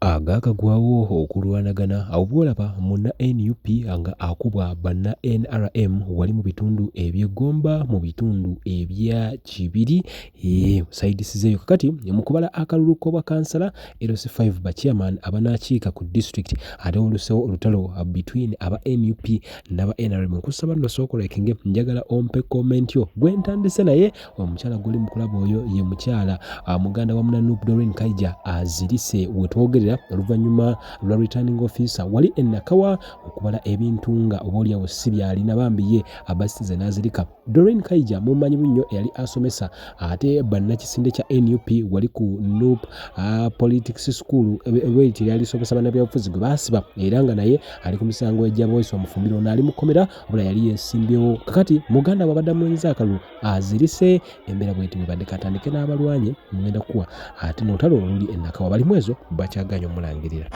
Agakagwawo okulwanagana awolaba munna NUP nga akubwa banna NRM wali mu bitundu eby'Egomba mu bitundu ebya Kibiri sayidisizeeyo kakati mu kubala akalulu k'obwa kansala LC5 ba chairman abanaakiika ku district ate oluseewo olutalo between aba NUP n'aba NRM nkusaba nno sookolekenge njagala ompe comment yo gwe ntandise naye omukyala guli mu kulaba oyo ye mukyala muganda wa munna NUP Doreen Kaija azirise wetwogerera oluvannyuma lwa returning officer wali ennakawa okubala ebintu nga obaolyawo si byalina bambi ye abasize n'azirika. Doreen Kaija mumanyi bunnyo eyali asomesa ate bannakisinde kya NUP wali ku NUP politics school eweti yali somesa bannabyabufuzi gwe baasiba era nga naye ali ku misango ejja boyisa omufumbiro ono ali mukomera wabula yali yeesimbyewo kakati muganda wabadde amuwenza akalulu azirise embeera bweti bwebadde katandike n'abalwanyi mugenda kuwa ate n'olutalo oluli ennakawa balimu ezo bakyaganya omulangirira.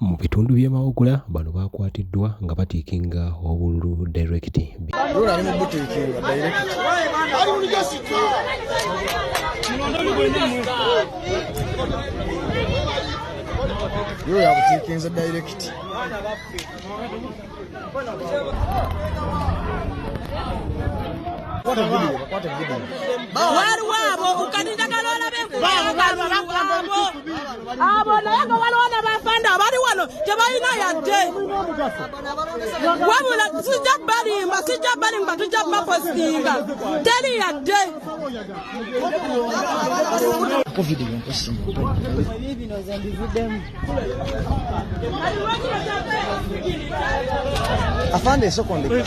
Mu bitundu by'Emawugula bano baakwatiddwa nga batiikinga obululu direct. Yo yabutiikinze direct. What a video. Waliwo ukandijagala olabe abo naye nga waliwo n'abafanda abali wano tebalina yadde wabula sijja balimba tujja bapostinga teri yadde afande sekonde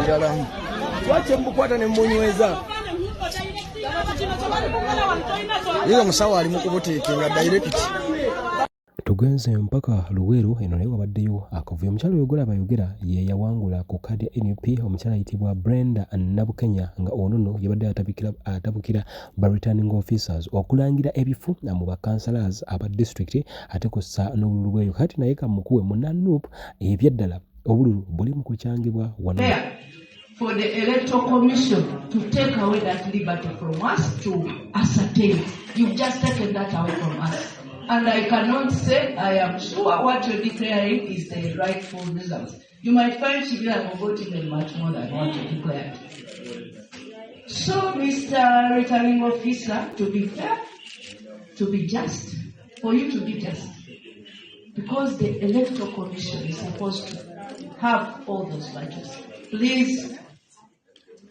ndiralamu wache mbukwata ne mmunyweza yego musawo ali mu kubuteekinga direct. Tugenze mpaka Luweero eno naye wabaddeyo akavuyo omukyala oyo golaba yogera ye yawangula ku kadi ya NUP omukyala ayitibwa Brenda Nabukenya nga ono nno yabadde atabukira ba returning officers okulangira ebifu mu ba councillors aba district ate kossa n'obululu bweyo kati naye kamukuwe munna NUP ebyeddala obululu buli mu kukyangibwa wano. for the Electoral Commission to take away that liberty from us to ascertain. You've just taken that away from us. And I cannot say I am sure what you're declaring is the rightful results. You might find Shibila Mogoti even much more than what you declared. So, Mr. Returning Officer, to be fair, to be just, for you to be just, because the Electoral Commission is supposed to have all those badges, please,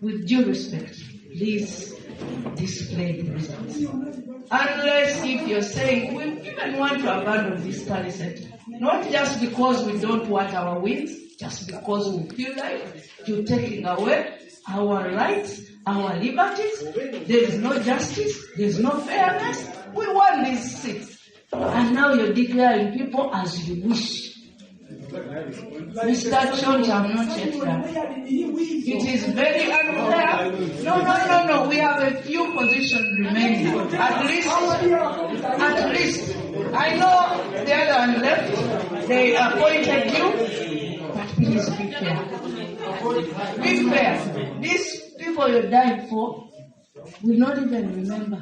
with due respect, please display the results. Unless if you're saying we even want to abandon this study center, not just because we don't want our wins, just because we feel like you're taking away our rights, our liberties, there is no justice, there is no fairness. We want these seats. And now you're declaring people as you wish. Mr. Chonch, I'm not yet done. It is very unfair. No. We have a few positions remaining. At least. I know the other one left. They appointed you. But please be fair. Be fair. These people you died for will not even remember.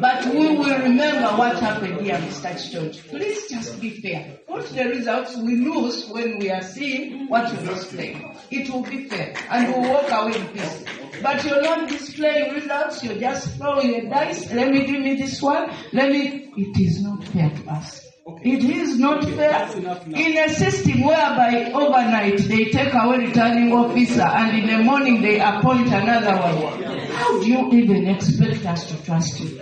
But we will remember what happened here, Mr. Chonch. Please just be fair. What the results we lose when we are seeing what you display. It will be fair, and we'll walk away in peace. But you're not displaying results, you're just throwing a dice. Give me this one. It is not fair to us. Okay. It is not fair in a system whereby overnight they take away returning officer and in the morning they appoint another one. How do you even expect us to trust you?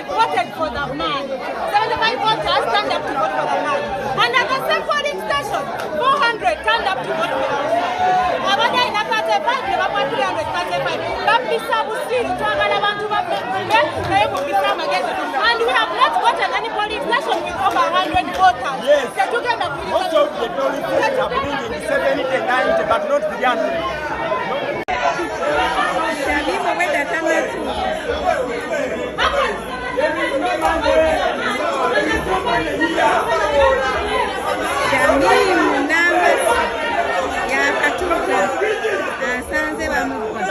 Voted for the man. 75 voters stand up to vote for the man. And at the same polling station, 400 turned up to vote for the man. Abada ina 35, ne bapa 335. Bapisa busiru, twagala bantu bapembe, naye mubisa magezi. And we have not gotten any polling station with over 100 voters. Yes. Most of the polling stations are bringing 70 and 90, but not the 100. Jamii Munamba yakatuuka asanze bamubba.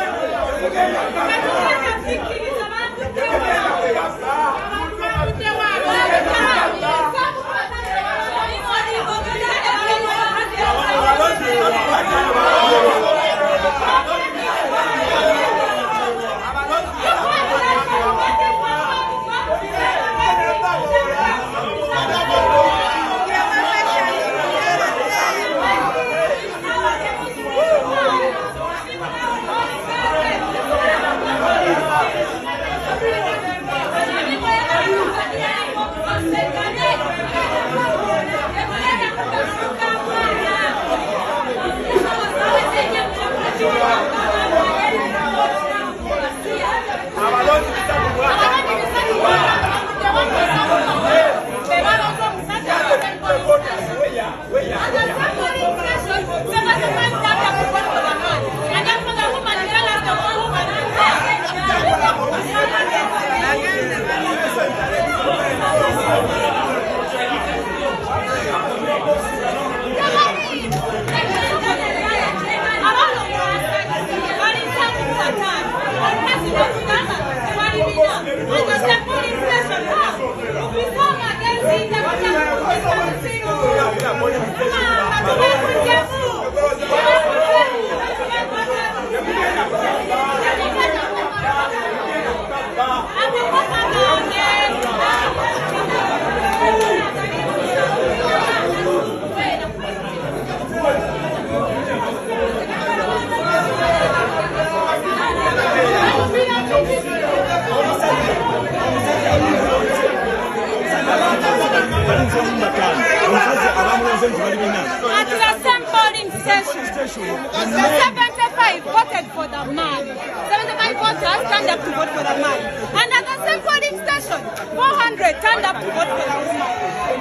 At the same polling station, the 75 voted for the man. 75 voters turned up to vote for the man. And at the same polling station, 400 turned up to vote for the woman.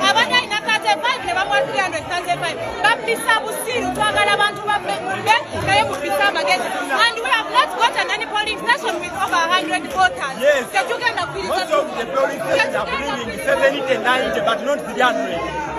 Abanya ina 35, never more 335. Bapisa busiru, twagala bantu babembe, naye mupisa again. And we have not gotten any polling station with over 100 voters. Yes. Most of the polling stations are bringing 70 and 90, but not 300.